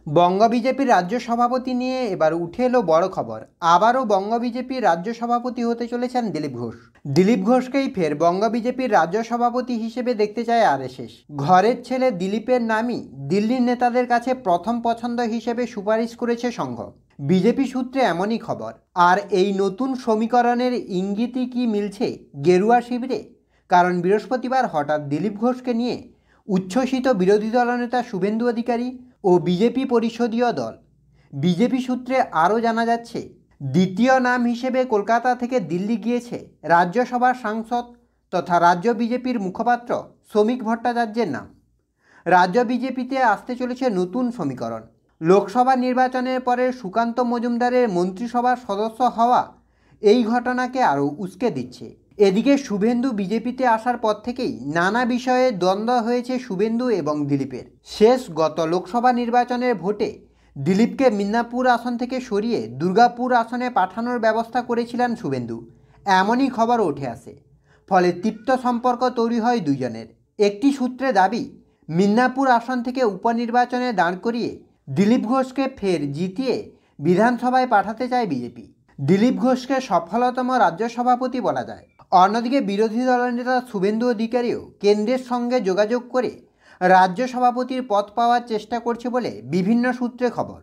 বঙ্গ বিজেপির রাজ্য সভাপতি নিয়ে এবার উঠে এলো বড় খবর। আবারও বঙ্গ বিজেপির রাজ্য সভাপতি হতে চলেছেন দিলীপ ঘোষ। দিলীপ ঘোষকেই ফের বঙ্গ বিজেপির রাজ্য সভাপতি হিসেবে দেখতে চায় আরএসএস। ঘরের ছেলে দিলীপের নামই দিল্লির নেতাদের কাছে প্রথম পছন্দ হিসেবে সুপারিশ করেছে সংঘ। বিজেপি সূত্রে এমনই খবর। আর এই নতুন সমীকরণের ইঙ্গিতই কি মিলছে গেরুয়া শিবিরে? কারণ বৃহস্পতিবার হঠাৎ দিলীপ ঘোষকে নিয়ে উচ্ছ্বসিত বিরোধী দলনেতা শুভেন্দু অধিকারী ও বিজেপি পরিষদীয় দল। বিজেপি সূত্রে আরও জানা যাচ্ছে, দ্বিতীয় নাম হিসেবে কলকাতা থেকে দিল্লি গিয়েছে রাজ্যসভার সাংসদ তথা রাজ্য বিজেপির মুখপাত্র শ্রমিক ভট্টাচার্যের নাম। রাজ্য বিজেপিতে আসতে চলেছে নতুন সমীকরণ। লোকসভা নির্বাচনের পরে সুকান্ত মজুমদারের মন্ত্রিসভার সদস্য হওয়া এই ঘটনাকে আরও উস্কে দিচ্ছে। এদিকে শুভেন্দু বিজেপিতে আসার পর থেকেই নানা বিষয়ে দ্বন্দ্ব হয়েছে শুভেন্দু এবং দিলীপের। শেষ গত লোকসভা নির্বাচনের ভোটে দিলীপকে মিদনাপুর আসন থেকে সরিয়ে দুর্গাপুর আসনে পাঠানোর ব্যবস্থা করেছিলেন শুভেন্দু, এমনই খবর উঠে আসে। ফলে তিক্ত সম্পর্ক তৈরি হয় দুইজনের। একটি সূত্রে দাবি, মিদনাপুর আসন থেকে উপনির্বাচনে দাঁড় করিয়ে দিলীপ ঘোষকে ফের জিতিয়ে বিধানসভায় পাঠাতে চায় বিজেপি। দিলীপ ঘোষকে সফলতম রাজ্য সভাপতি বলা যায়। অন্যদিকে বিরোধী দলনেতা শুভেন্দু অধিকারীও কেন্দ্রের সঙ্গে যোগাযোগ করে রাজ্য সভাপতির পদ পাওয়ার চেষ্টা করছে বলে বিভিন্ন সূত্রে খবর।